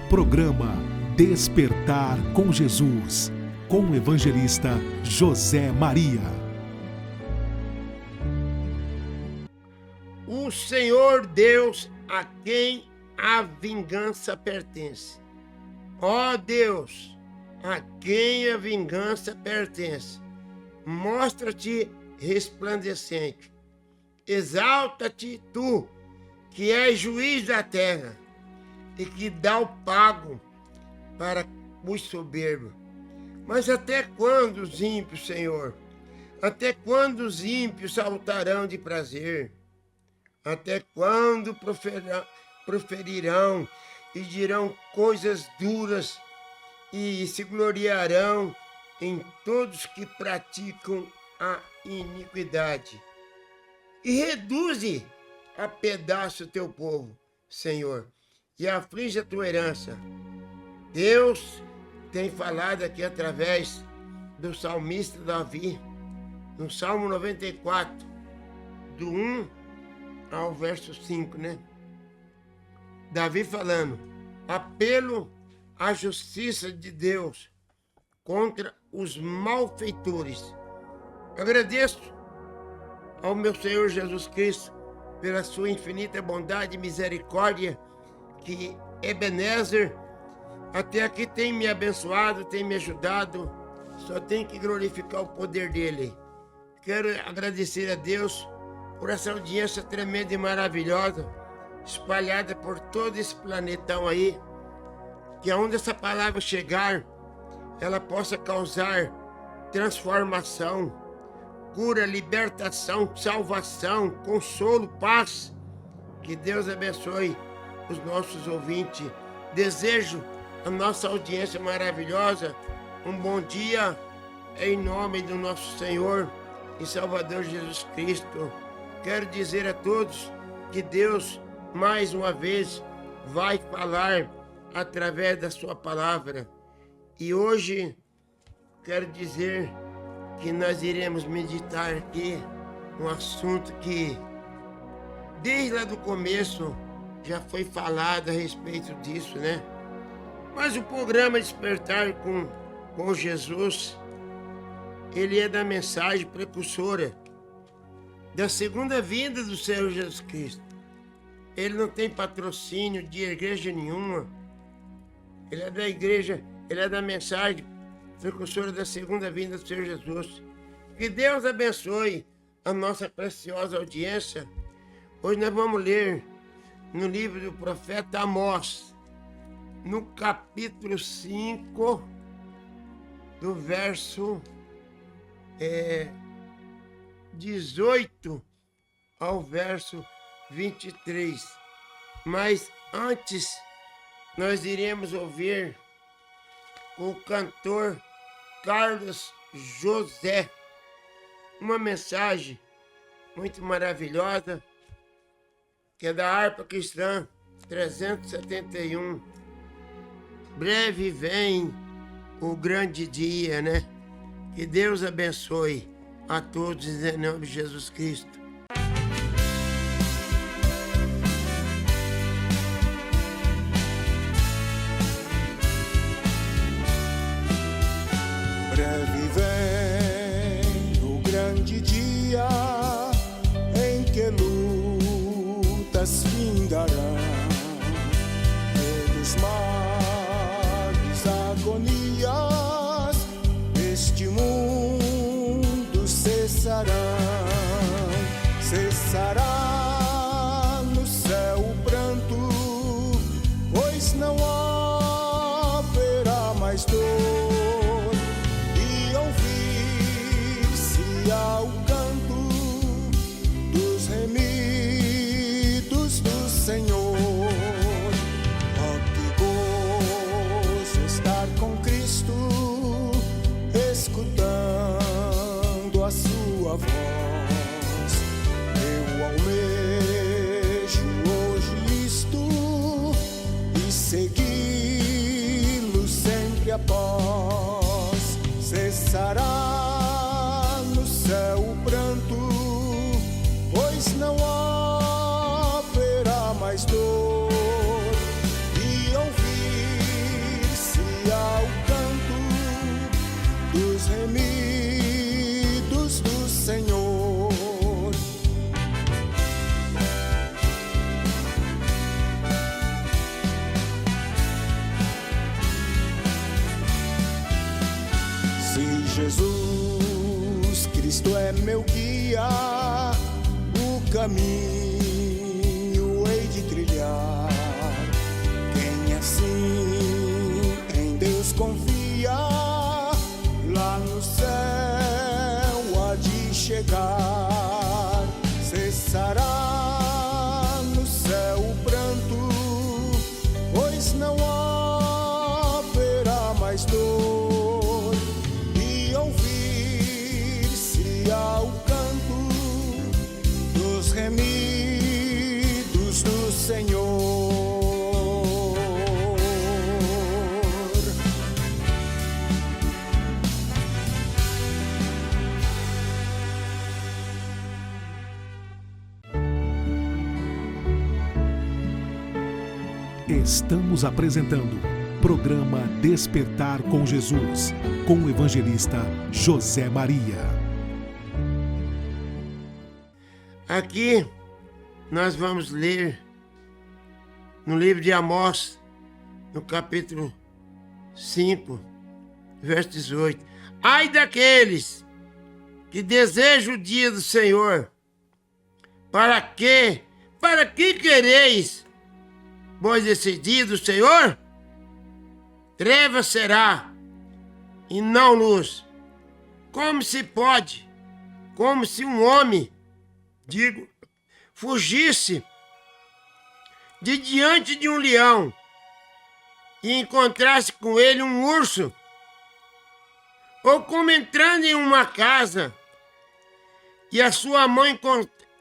Programa Despertar com Jesus, com o evangelista José Maria. O Senhor Deus a quem a vingança pertence. Ó Deus, a quem a vingança pertence, mostra-te resplandecente. Exalta-te tu, que és juiz da terra, e que dá o pago para os soberbos. Mas até quando os ímpios, Senhor? Até quando os ímpios saltarão de prazer? Até quando proferirão e dirão coisas duras e se gloriarão em todos que praticam a iniquidade? E reduze a pedaço o teu povo, Senhor, e aflige a tua herança. Deus tem falado aqui através do salmista Davi, no Salmo 94, do 1 ao verso 5, né? Davi falando: apelo à justiça de Deus contra os malfeitores. Agradeço ao meu Senhor Jesus Cristo pela sua infinita bondade e misericórdia, que Ebenezer até aqui tem me abençoado, tem me ajudado. Só tem que glorificar o poder dele. Quero agradecer a Deus por essa audiência tremenda e maravilhosa, espalhada por todo esse planetão aí, que aonde essa palavra chegar, ela possa causar transformação, cura, libertação, salvação, consolo, paz. Que Deus abençoe os nossos ouvintes. Desejo a nossa audiência maravilhosa um bom dia, em nome do nosso Senhor e Salvador Jesus Cristo. Quero dizer a todos que Deus, mais uma vez, vai falar através da sua palavra. E hoje, quero dizer que nós iremos meditar aqui um assunto que, desde lá do começo, já foi falado a respeito disso, né? Mas o programa Despertar com Jesus, ele é da mensagem precursora da segunda vinda do Senhor Jesus Cristo. Ele não tem patrocínio de igreja nenhuma. Ele é da igreja, ele é da mensagem precursora da segunda vinda do Senhor Jesus. Que Deus abençoe a nossa preciosa audiência. Hoje nós vamos ler no livro do profeta Amós, no capítulo 5, do verso 18 ao verso 23. Mas antes, nós iremos ouvir o cantor Carlos José, uma mensagem muito maravilhosa, que é da harpa cristã 371. Breve vem o grande dia, né? Que Deus abençoe a todos em nome de Jesus Cristo. Breve vem o grande dia em que lutas findarão, pelos males, agonias, este mundo cessarão. Cessará no céu o pranto, pois não haverá mais dor, e ouvir-se-á o canto dos remidos do Senhor. Oh, que gozo estar com Cristo, escutando a sua voz. Eu almejo hoje isto e segui-lo sempre após. Cessará no céu o pranto, pois não haverá mais dor, e ouvir meu guia, o caminho hei de trilhar. Quem assim em Deus confia, lá no céu há de chegar. Cessará no céu o pranto, pois não haverá mais dor, e ouvir-se-á o canto dos remidos do Senhor. Estamos apresentando programa Despertar com Jesus, com o evangelista José Maria. Aqui nós vamos ler no livro de Amós, no capítulo 5, verso 18. Ai daqueles que desejam o dia do Senhor, para que quereis? Pois esse dia do Senhor, treva será, e não luz. Como se pode, como se um homem, fugisse de diante de um leão e encontrasse com ele um urso, ou como entrando em uma casa e a sua mão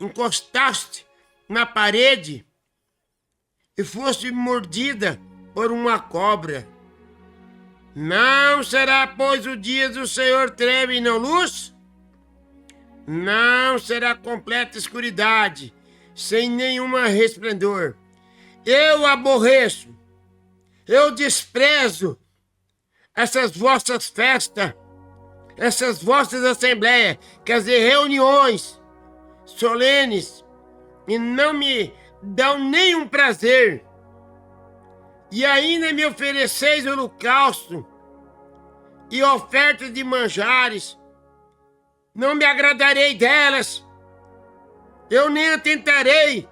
encostasse na parede e fosse mordida por uma cobra. Não será, pois, o dia do Senhor treva e não luz? Não será completa escuridade, sem nenhuma resplendor. Eu aborreço, eu desprezo essas vossas festas, essas vossas assembleias, quer dizer, reuniões solenes, e não me dão nenhum prazer, e ainda me ofereceis holocausto e oferta de manjares. Não me agradarei delas, eu nem atentarei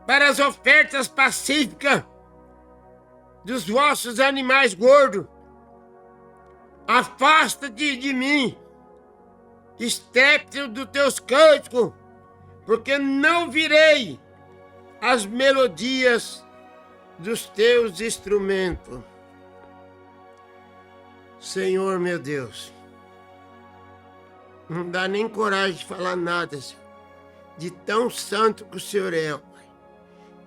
para as ofertas pacíficas dos vossos animais gordos. Afasta-te de mim, estrépito dos teus cânticos, porque não virei as melodias dos teus instrumentos. Senhor, meu Deus, não dá nem coragem de falar nada, Senhor, de tão santo que o Senhor é, Pai.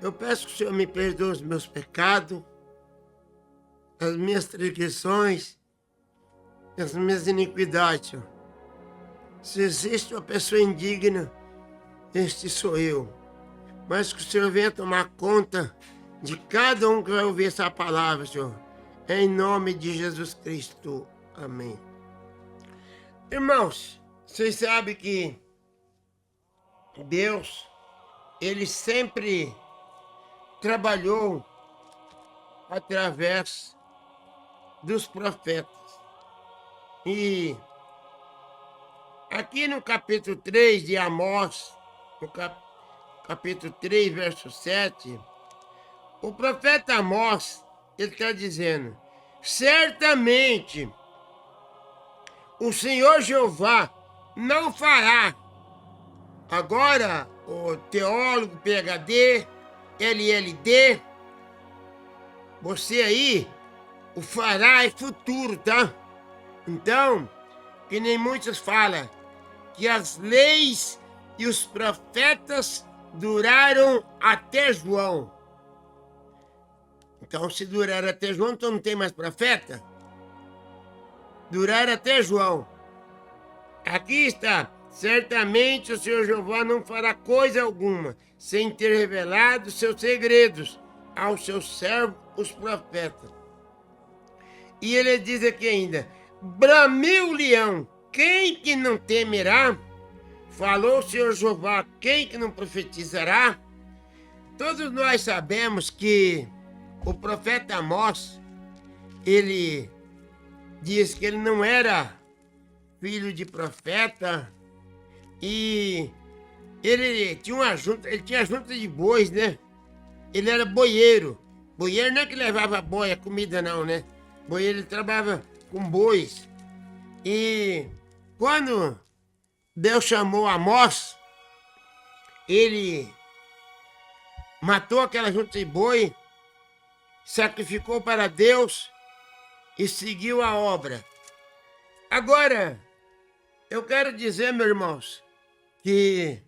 Eu peço que o Senhor me perdoe os meus pecados, as minhas transgressões, as minhas iniquidades, Senhor. Se existe uma pessoa indigna, este sou eu. Mas que o Senhor venha tomar conta de cada um que vai ouvir essa palavra, Senhor. Em nome de Jesus Cristo. Amém. Irmãos, vocês sabem que Deus, Ele sempre trabalhou através dos profetas. E aqui no capítulo 3 de Amós, no capítulo 3, verso 7, o profeta Amós, ele está dizendo: certamente o Senhor Jeová não fará. Agora, o teólogo, PhD, LLD, você aí, o fará é futuro, tá? Então, que nem muitos falam, que as leis e os profetas duraram até João. Então, se duraram até João, então não tem mais profeta? Duraram até João. Aqui está: certamente o Senhor Jeová não fará coisa alguma, sem ter revelado seus segredos aos seus servos, os profetas. E ele diz aqui ainda: brameu o leão, quem que não temerá? Falou o Senhor Jeová, quem que não profetizará? Todos nós sabemos que o profeta Amós, ele diz que ele não era filho de profeta, E ele tinha junta de bois, né? Ele era boieiro. Boieiro não é que levava boi, a comida não, né? Boieiro, ele trabalhava com bois. E quando Deus chamou Amós, ele matou aquela junta de boi, sacrificou para Deus e seguiu a obra. Agora, eu quero dizer, meus irmãos, que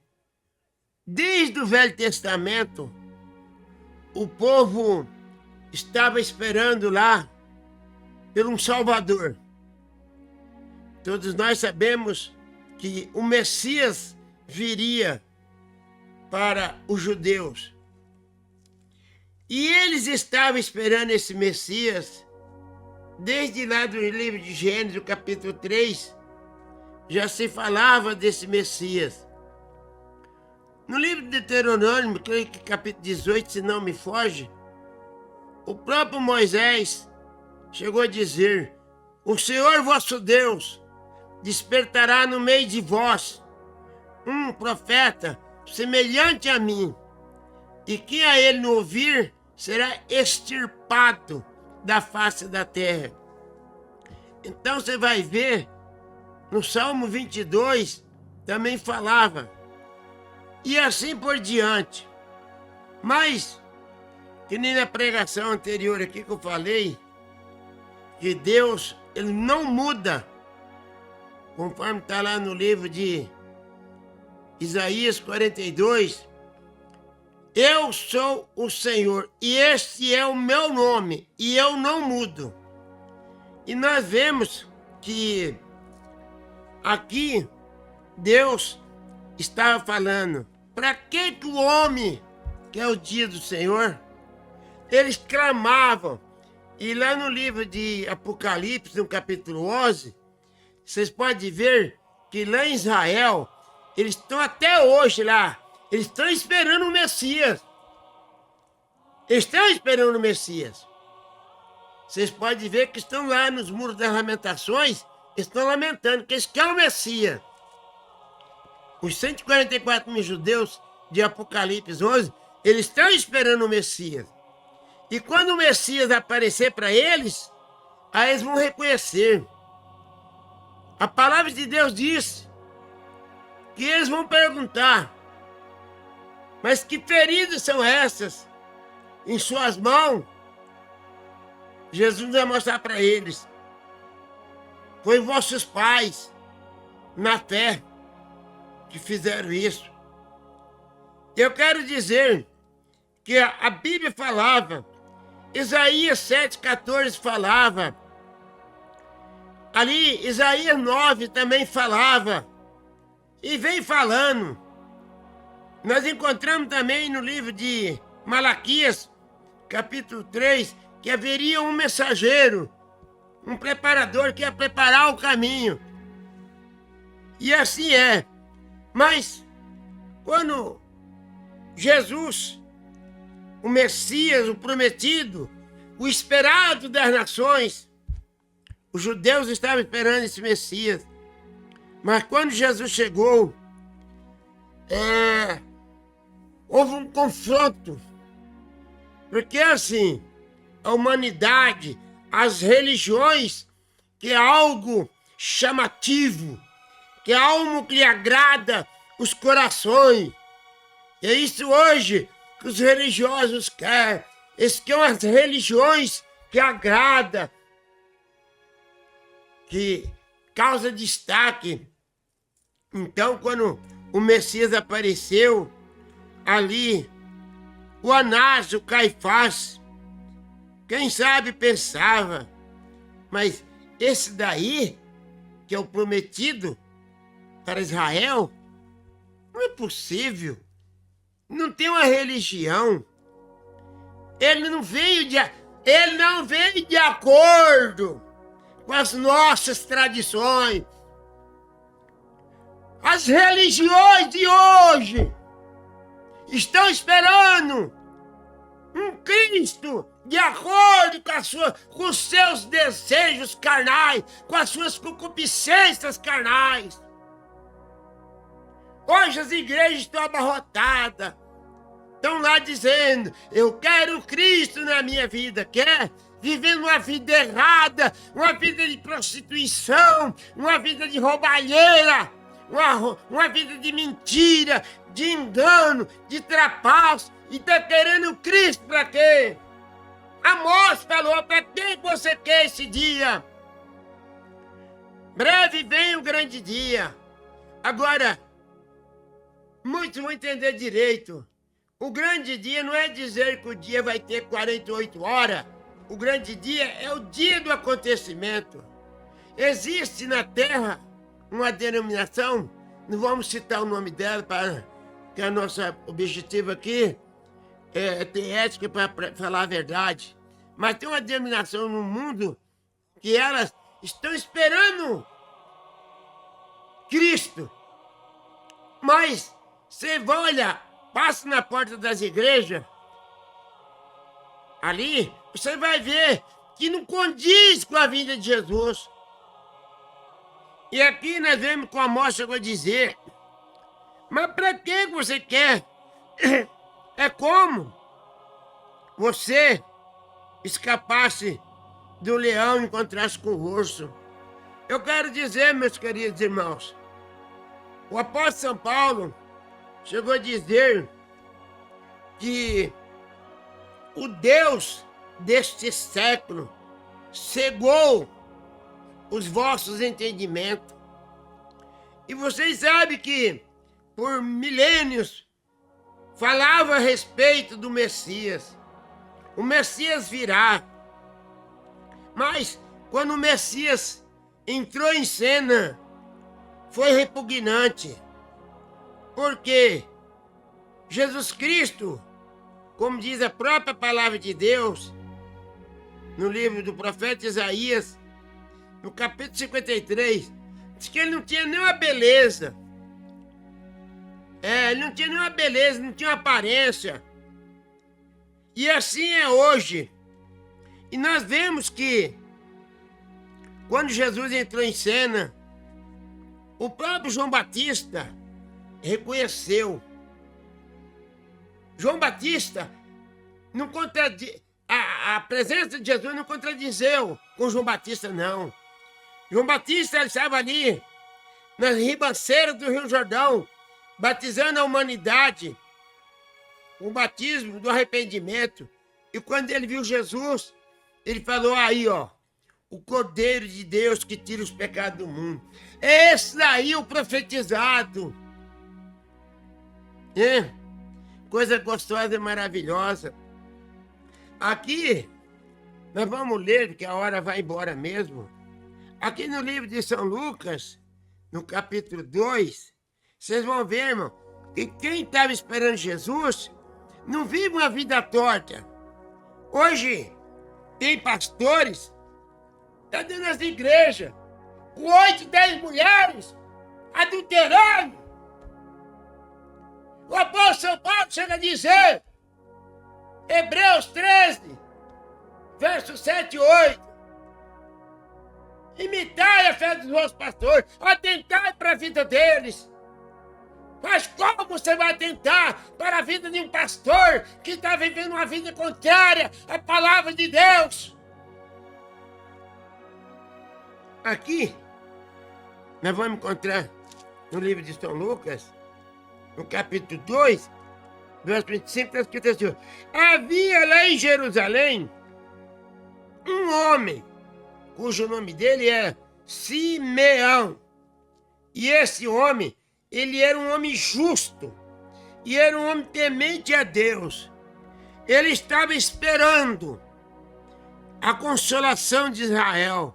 desde o Velho Testamento, o povo estava esperando lá por um Salvador. Todos nós sabemos que o Messias viria para os judeus. E eles estavam esperando esse Messias desde lá do livro de Gênesis, o capítulo 3, já se falava desse Messias. No livro de Deuteronômio, creio que capítulo 18, se não me foge, o próprio Moisés chegou a dizer: o Senhor vosso Deus despertará no meio de vós um profeta semelhante a mim, e quem a ele não ouvir será extirpado da face da terra. Então você vai ver, no Salmo 22 também falava, e assim por diante. Mas, que nem na pregação anterior aqui que eu falei, que Deus, ele não muda, conforme está lá no livro de Isaías 42, eu sou o Senhor, e este é o meu nome, e eu não mudo. E nós vemos que aqui Deus estava falando, para que o homem, que é o dia do Senhor, eles clamavam. E lá no livro de Apocalipse, no capítulo 11, vocês podem ver que lá em Israel, eles estão até hoje lá, eles estão esperando o Messias. Eles estão esperando o Messias. Vocês podem ver que estão lá nos muros das lamentações, estão lamentando que eles querem o Messias. Os 144 mil judeus de Apocalipse 11, eles estão esperando o Messias. E quando o Messias aparecer para eles, aí eles vão reconhecer. A palavra de Deus diz que eles vão perguntar, mas que feridas são essas em suas mãos? Jesus vai mostrar para eles. Foi vossos pais, na fé, que fizeram isso. Eu quero dizer que a Bíblia falava, Isaías 7,14 falava, ali Isaías 9 também falava, e vem falando. Nós encontramos também no livro de Malaquias, capítulo 3, que haveria um mensageiro, um preparador que ia preparar o caminho. E assim é. Mas, quando Jesus, o Messias, o prometido, o esperado das nações, os judeus estavam esperando esse Messias. Mas quando Jesus chegou, houve um confronto. Porque assim, a humanidade, as religiões, que é algo chamativo, que é algo que lhe agrada os corações. E é isso hoje que os religiosos querem. Eles querem as religiões que agradam, que causa destaque. Então, quando o Messias apareceu, ali, o Anás, o Caifás, quem sabe pensava, mas esse daí, que é o prometido para Israel, não é possível. Não tem uma religião. Ele não veio de acordo com as nossas tradições. As religiões de hoje estão esperando um Cristo de acordo com os seus desejos carnais, com as suas concupiscências carnais. Hoje as igrejas estão abarrotadas. Estão lá dizendo, eu quero Cristo na minha vida. Quer? Vivendo uma vida errada, uma vida de prostituição, uma vida de roubalheira, uma vida de mentira, de engano, de trapaço. E está querendo Cristo para quê? Amós falou, para quem você quer esse dia? Breve vem o grande dia. Agora, muitos vão entender direito. O grande dia não é dizer que o dia vai ter 48 horas. O grande dia é o dia do acontecimento. Existe na Terra uma denominação, não vamos citar o nome dela, para que a nossa objetivo aqui é ter ética para falar a verdade. Mas tem uma denominação no mundo que elas estão esperando Cristo. Mas você vai olhar, passa na porta das igrejas, ali, você vai ver que não condiz com a vinda de Jesus. E aqui nós vemos com a Amós chegou a dizer, mas para que você quer? É como você escapasse do leão e encontrasse com o urso. Eu quero dizer, meus queridos irmãos, o apóstolo São Paulo chegou a dizer que o Deus deste século cegou os vossos entendimentos. E vocês sabem que por milênios falava a respeito do Messias. O Messias virá. Mas quando o Messias entrou em cena, foi repugnante. Porque Jesus Cristo, como diz a própria palavra de Deus, no livro do profeta Isaías, no capítulo 53, diz que ele não tinha nenhuma beleza. Ele não tinha nenhuma beleza, não tinha aparência. E assim é hoje. E nós vemos que, quando Jesus entrou em cena, o próprio João Batista reconheceu. João Batista não a presença de Jesus não contradizeu com João Batista, não. João Batista ele estava ali, nas ribanceiras do Rio Jordão, batizando a humanidade, o batismo do arrependimento. E quando ele viu Jesus, ele falou aí, ó, o Cordeiro de Deus que tira os pecados do mundo. É esse daí o profetizado. Coisa gostosa e maravilhosa. Aqui, nós vamos ler, porque a hora vai embora mesmo. Aqui no livro de São Lucas, no capítulo 2, vocês vão ver, irmão, que quem estava esperando Jesus não vive uma vida torta. Hoje, tem pastores, tá dentro das igrejas, com 8, 10 mulheres, adulterando. O apóstolo São Paulo chega a dizer, Hebreus 13, versos 7 e 8, imitai a fé dos vossos pastores, atentai para a vida deles. Mas como você vai atentar para a vida de um pastor que está vivendo uma vida contrária à palavra de Deus? Aqui, nós vamos encontrar no livro de São Lucas, no capítulo 2, verso 25, está escrito assim: havia lá em Jerusalém um homem, cujo nome dele é Simeão. E esse homem, ele era um homem justo, e era um homem temente a Deus. Ele estava esperando a consolação de Israel.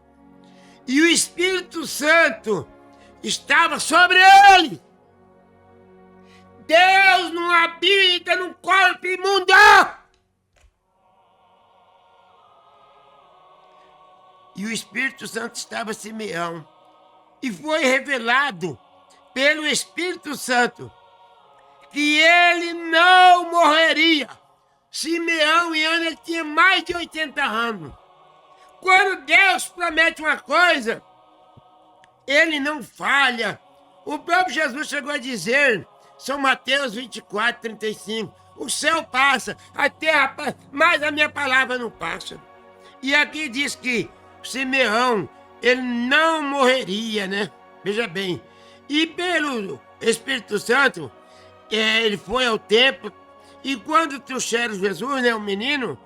E o Espírito Santo estava sobre ele. Deus não habita num corpo imundo. E o Espírito Santo estava em Simeão. E foi revelado pelo Espírito Santo que ele não morreria. Simeão e Ana, ele tinha mais de 80 anos. Quando Deus promete uma coisa, ele não falha. O próprio Jesus chegou a dizer, São Mateus 24, 35, o céu passa, a terra passa, mas a minha palavra não passa. E aqui diz que Simeão, ele não morreria, né? Veja bem. E pelo Espírito Santo, ele foi ao templo, e quando trouxeram Jesus, né, o menino,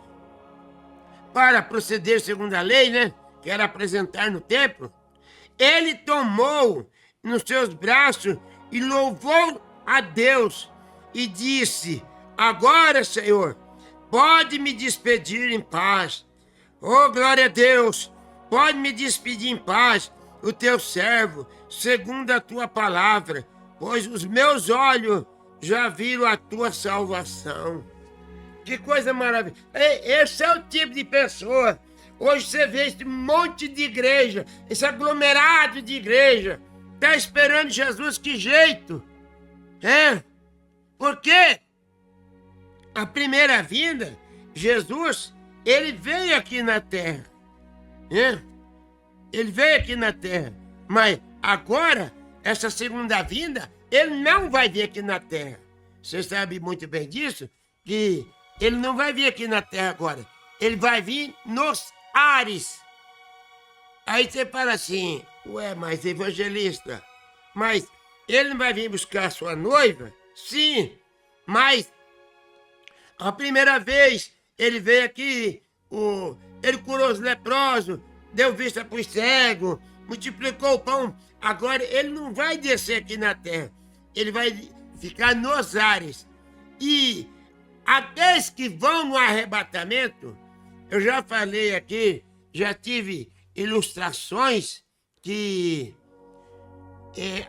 para proceder segundo a lei, né, que era apresentar no templo, ele tomou nos seus braços e louvou a Deus e disse, agora, Senhor, pode me despedir em paz. Oh, glória a Deus, pode me despedir em paz, o teu servo, segundo a tua palavra, pois os meus olhos já viram a tua salvação. Que coisa maravilhosa. Esse é o tipo de pessoa. Hoje você vê esse monte de igreja, esse aglomerado de igreja, está esperando Jesus, que jeito? Porque a primeira vinda, Jesus, ele veio aqui na terra. Ele veio aqui na terra. Mas agora, essa segunda vinda, ele não vai vir aqui na terra. Você sabe muito bem disso, que ele não vai vir aqui na terra agora. Ele vai vir nos ares. Aí você fala assim, ué, mas evangelista, mas ele não vai vir buscar a sua noiva? Sim, mas a primeira vez ele veio aqui, ele curou os leprosos, deu vista para os cegos, multiplicou o pão. Agora ele não vai descer aqui na terra, ele vai ficar nos ares. E aqueles que vão no arrebatamento, eu já falei aqui, já tive ilustrações que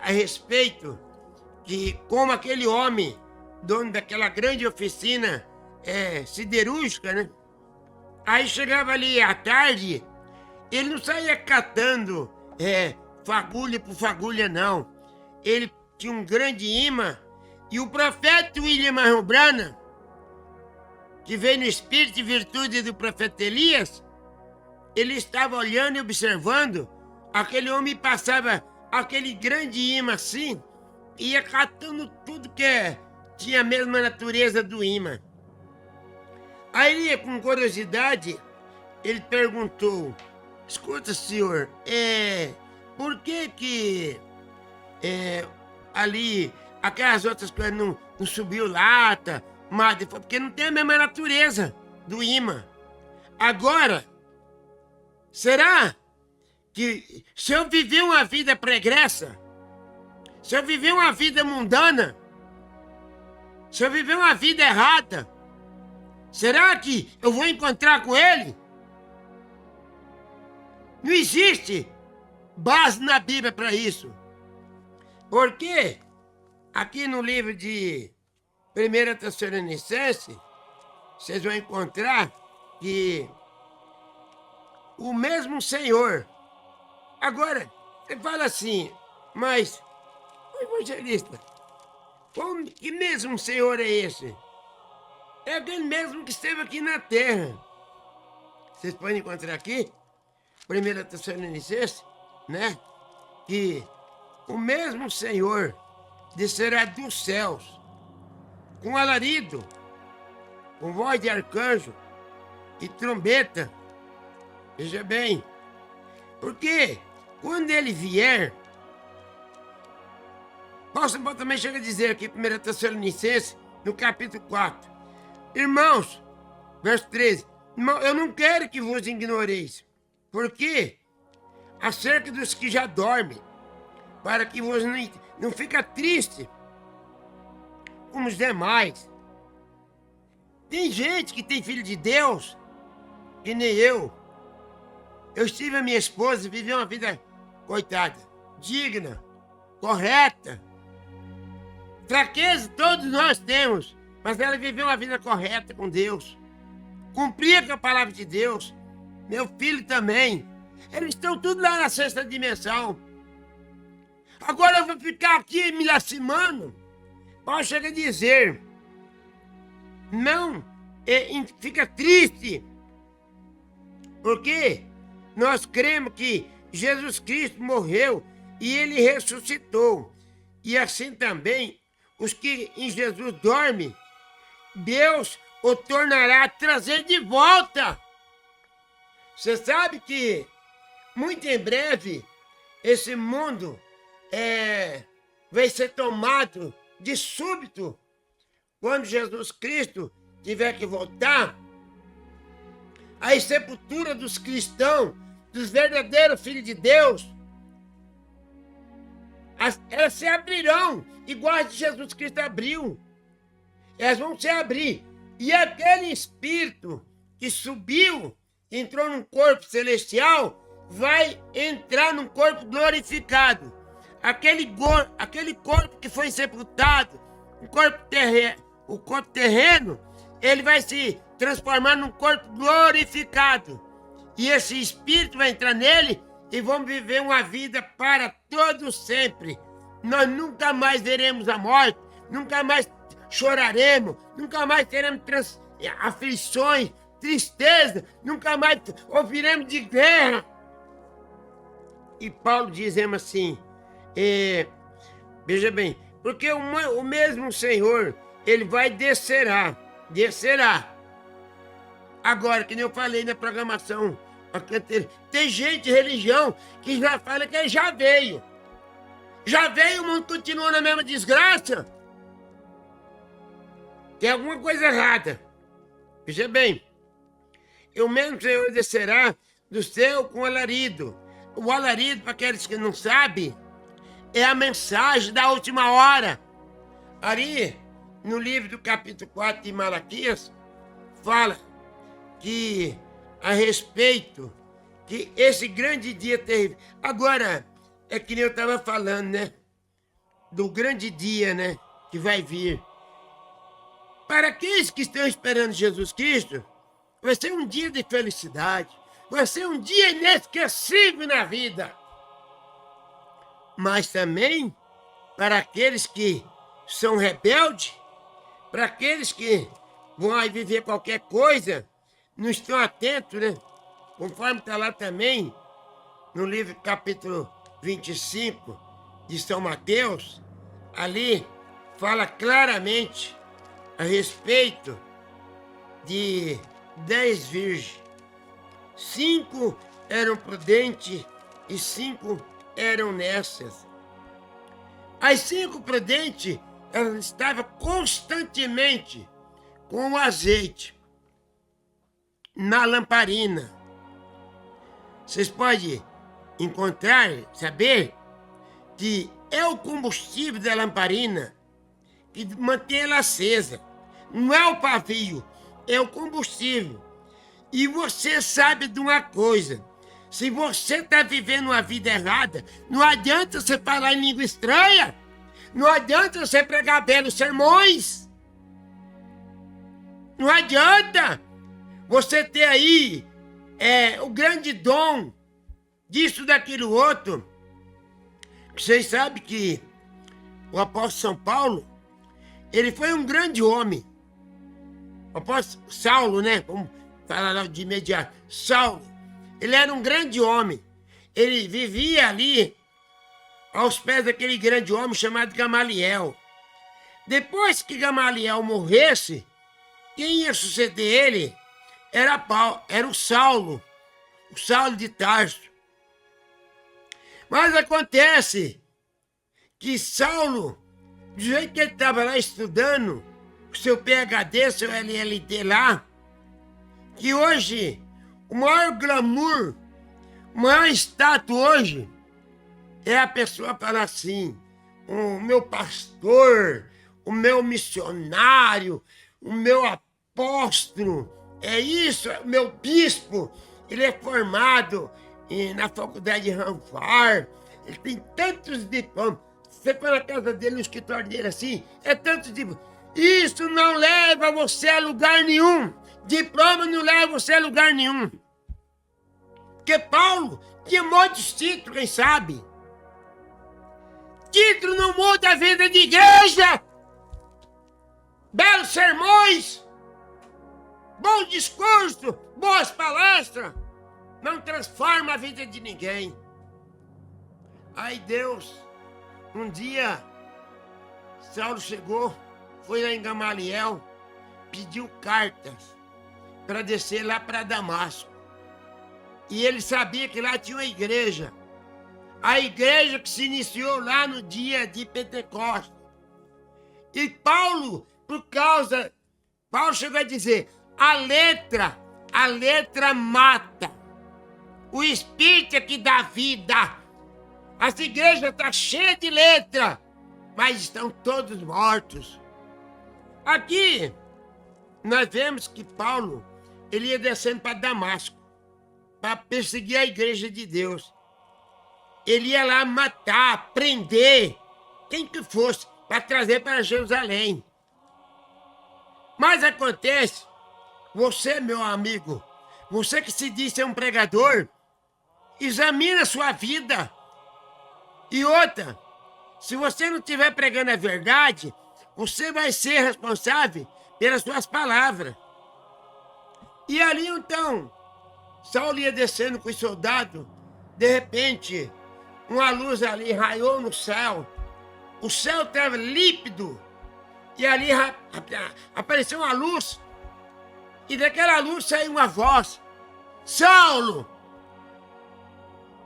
a respeito de como aquele homem, dono daquela grande oficina siderúrgica, né? Aí chegava ali à tarde, ele não saía catando fagulha por fagulha, não. Ele tinha um grande imã, e o profeta William Marion Branham, que veio no espírito e virtude do profeta Elias, ele estava olhando e observando, aquele homem passava aquele grande imã assim, ia catando tudo que tinha a mesma natureza do imã. Aí ele, com curiosidade, ele perguntou, escuta, senhor, por que ali aquelas outras coisas não subiu lata, madre? Porque não tem a mesma natureza do imã. Agora, será que se eu viver uma vida pregressa, se eu viver uma vida mundana, se eu viver uma vida errada, será que eu vou encontrar com ele? Não existe base na Bíblia para isso. Porque aqui no livro de 1 Tessalonicenses, vocês vão encontrar que o mesmo Senhor. Agora, você fala assim, mas, evangelista, que mesmo Senhor é esse? É aquele mesmo que esteve aqui na terra. Vocês podem encontrar aqui, 1 Tessalonicenses, né? Que o mesmo Senhor descerá dos céus, com alarido, com voz de arcanjo e trombeta. Veja bem, porque quando ele vier, Paulo também chega a dizer aqui, 1 Tessalonicenses, no capítulo 4, irmãos, verso 13, irmão, eu não quero que vos ignoreis, porque acerca dos que já dormem, para que vos não fica triste como os demais. Tem gente que tem filho de Deus, que nem eu. Eu estive a minha esposa, vivi uma vida, coitada, digna, correta. Fraqueza todos nós temos, mas ela viveu uma vida correta com Deus. Cumpria com a palavra de Deus. Meu filho também. Eles estão tudo lá na sexta dimensão. Agora eu vou ficar aqui me lastimando. Paulo chega a dizer, não, fica triste, porque nós cremos que Jesus Cristo morreu e ele ressuscitou. E assim também, os que em Jesus dormem, Deus o tornará a trazer de volta. Você sabe que, muito em breve, esse mundo vai ser tomado de súbito. Quando Jesus Cristo tiver que voltar, as sepulturas dos cristãos, dos verdadeiros filhos de Deus, elas se abrirão, igual a de Jesus Cristo abriu. Elas vão se abrir. E aquele espírito que subiu, entrou num corpo celestial, vai entrar num corpo glorificado. Aquele corpo que foi sepultado, o corpo terreno, ele vai se transformar num corpo glorificado. E esse espírito vai entrar nele e vamos viver uma vida para todo sempre. Nós nunca mais veremos a morte, nunca mais choraremos, nunca mais teremos aflições, tristeza, nunca mais ouviremos de guerra. E Paulo dizemos assim, veja bem, porque o mesmo Senhor, ele vai descerá. Agora, que nem eu falei na programação, tem gente de religião que já fala que ele já veio. Já veio, o mundo continua na mesma desgraça. Tem alguma coisa errada. Veja bem, o mesmo Senhor descerá do céu com alarido. O alarido, para aqueles que não sabem, é a mensagem da última hora. Ali, no livro do capítulo 4 de Malaquias, fala que a respeito que esse grande dia terrível. Agora, é que nem eu estava falando, né? Do grande dia, né? Que vai vir. Para aqueles que estão esperando Jesus Cristo, vai ser um dia de felicidade. Vai ser um dia inesquecível na vida. Mas também, para aqueles que são rebeldes, para aqueles que vão aí viver qualquer coisa, não estão atentos, né? Conforme está lá também, no livro capítulo 25 de São Mateus, ali fala claramente a respeito de 10 virgens. 5 eram prudentes e 5 eram nécias. As 5 prudentes, elas estavam constantemente com o azeite na lamparina. Vocês podem encontrar, saber, que é o combustível da lamparina que mantém ela acesa. Não é o pavio, é o combustível. E você sabe de uma coisa, se você está vivendo uma vida errada, não adianta você falar em língua estranha, não adianta você pregar belos sermões, não adianta você ter aí o grande dom disso, daquilo, outro. Vocês sabem que o apóstolo São Paulo, ele foi um grande homem. O apóstolo Saulo, né? Vamos falar lá de imediato. Saulo, ele era um grande homem. Ele vivia ali aos pés daquele grande homem chamado Gamaliel. Depois que Gamaliel morresse, quem ia suceder ele era o Saulo de Tarso. Mas acontece que Saulo, do jeito que ele estava lá estudando, o seu PhD, seu LLD lá, que hoje o maior glamour, o maior status hoje, é a pessoa falar assim, o meu pastor, o meu missionário, o meu apóstolo, é isso, o meu bispo, ele é formado na faculdade de Harvard, ele tem tantos diplomas. Você foi na casa dele, no escritório dele assim, é tantos diplomas. Isso não leva você a lugar nenhum. Diploma não leva você a lugar nenhum. Porque Paulo tinha muitos títulos, quem sabe? Título não muda a vida de igreja. Belos sermões, bom discurso, boas palestras, não transforma a vida de ninguém. Aí Deus, um dia, Saulo chegou, foi lá em Gamaliel, pediu cartas para descer lá para Damasco. E ele sabia que lá tinha uma igreja. A igreja que se iniciou lá no dia de Pentecostes. E Paulo chegou a dizer, a letra mata. O Espírito é que dá vida. As igrejas estão cheias de letra, mas estão todos mortos. Aqui, nós vemos que Paulo, ele ia descendo para Damasco, para perseguir a igreja de Deus. Ele ia lá matar, prender, quem que fosse, para trazer para Jerusalém. Mas acontece, você, meu amigo, você que se diz ser um pregador, examina a sua vida. E outra, se você não estiver pregando a verdade, você vai ser responsável pelas suas palavras. E ali então, Saulo ia descendo com os soldados, de repente, uma luz ali raiou no céu, o céu estava límpido, e ali apareceu uma luz, e daquela luz saiu uma voz, Saulo!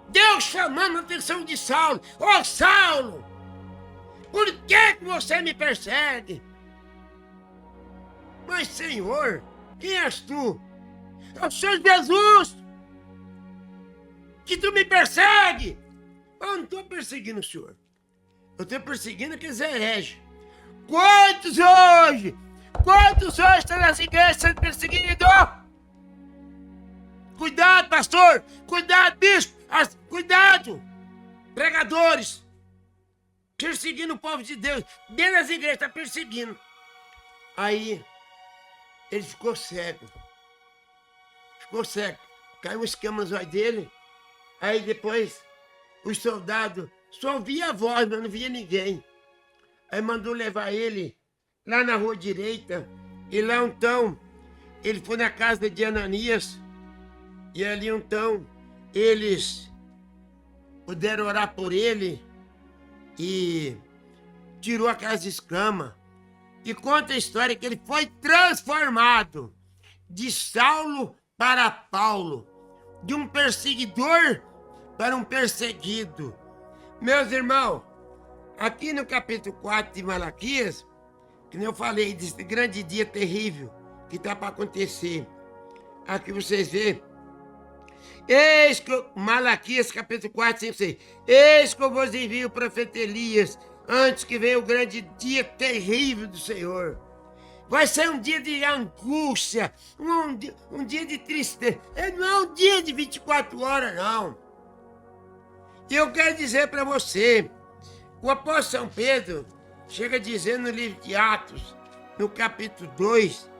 Deus chamando a atenção de Saulo, ô Saulo! Por que você me persegue? Mas Senhor, quem és tu? Eu sou Jesus! Que tu me persegue! Eu não estou perseguindo o Senhor. Eu estou perseguindo aqueles hereges. Quantos hoje estão nas igrejas sendo perseguidos? Cuidado, pastor! Cuidado, bispo! Cuidado! Pregadores! Perseguindo o povo de Deus. Dentro das igrejas está perseguindo. Aí, ele ficou cego. Caiu um esquema nos olhos dele. Aí depois, os soldados só ouvia a voz, mas não via ninguém. Aí mandou levar ele lá na rua direita. E lá então, ele foi na casa de Ananias. E ali então, eles puderam orar por ele. E tirou aquelas escamas. E conta a história que ele foi transformado de Saulo para Paulo, de um perseguidor para um perseguido. Meus irmãos, aqui no capítulo 4 de Malaquias, que eu falei desse grande dia terrível que está para acontecer, aqui vocês veem, eis que Malaquias capítulo 4, 5, 6, eis que eu vos envio o profeta Elias, antes que venha o grande dia terrível do Senhor. Vai ser um dia de angústia, um dia de tristeza. Não é um dia de 24 horas, não. E eu quero dizer para você, o apóstolo São Pedro chega dizendo no livro de Atos, no capítulo 2,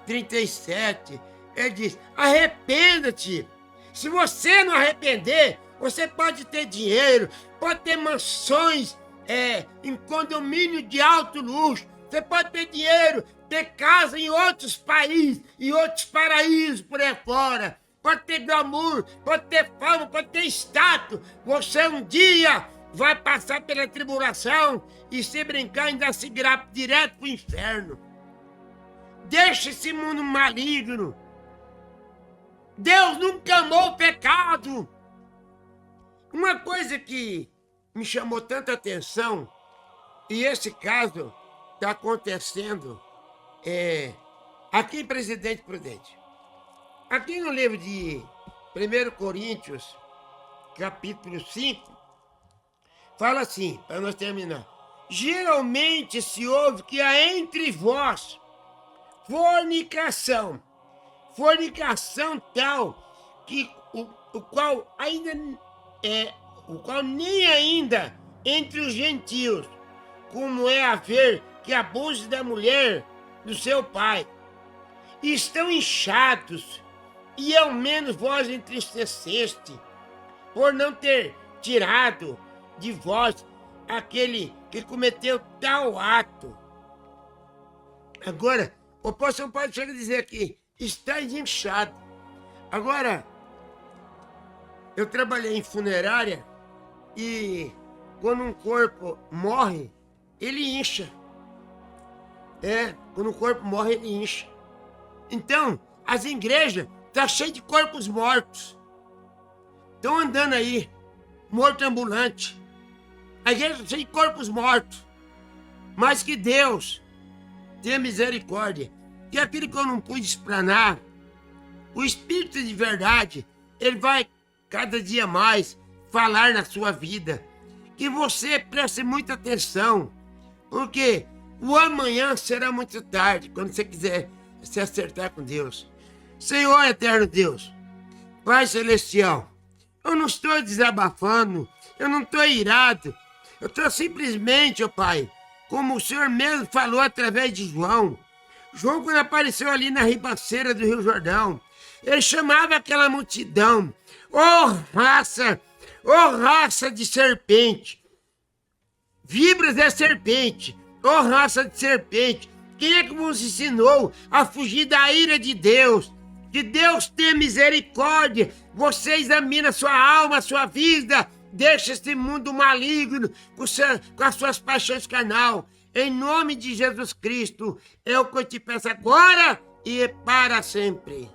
37, ele diz, arrependa-te. Se você não arrepender, você pode ter dinheiro, pode ter mansões em condomínio de alto luxo, você pode ter dinheiro, ter casa em outros países, em outros paraísos por aí fora, pode ter glamour, pode ter fama, pode ter status. Você um dia vai passar pela tribulação e se brincar ainda se virar direto para o inferno. Deixa esse mundo maligno. Deus nunca amou o pecado. Uma coisa que me chamou tanta atenção, e esse caso está acontecendo aqui em Presidente Prudente. Aqui no livro de 1 Coríntios, capítulo 5, fala assim, para nós terminar. Geralmente se ouve que há entre vós fornicação tal que o qual nem ainda entre os gentios, como é haver que abuse da mulher do seu pai, estão inchados, e ao menos vós entristeceste, por não ter tirado de vós aquele que cometeu tal ato. Agora, o apóstolo Paulo chega a dizer aqui, está inchado. Agora, eu trabalhei em funerária e quando um corpo morre, ele incha. Quando o corpo morre, ele incha. Então, as igrejas estão cheias de corpos mortos. Estão andando aí, morto ambulante. A igreja está cheia de corpos mortos. Mas que Deus tenha misericórdia. Que aquilo que eu não pude explanar, o Espírito de verdade, ele vai cada dia mais falar na sua vida. Que você preste muita atenção, porque o amanhã será muito tarde, quando você quiser se acertar com Deus. Senhor eterno Deus, Pai celestial, eu não estou desabafando, eu não estou irado, eu estou simplesmente, ó Pai, como o Senhor mesmo falou através de João. João, quando apareceu ali na ribanceira do Rio Jordão, ele chamava aquela multidão: raça de serpente, víboras é serpente, raça de serpente. Quem é que vos ensinou a fugir da ira de Deus? Que Deus tenha misericórdia. Você examina a sua alma, a sua vida. Deixa este mundo maligno com as suas paixões carnal. Em nome de Jesus Cristo, é o que eu te peço agora e para sempre.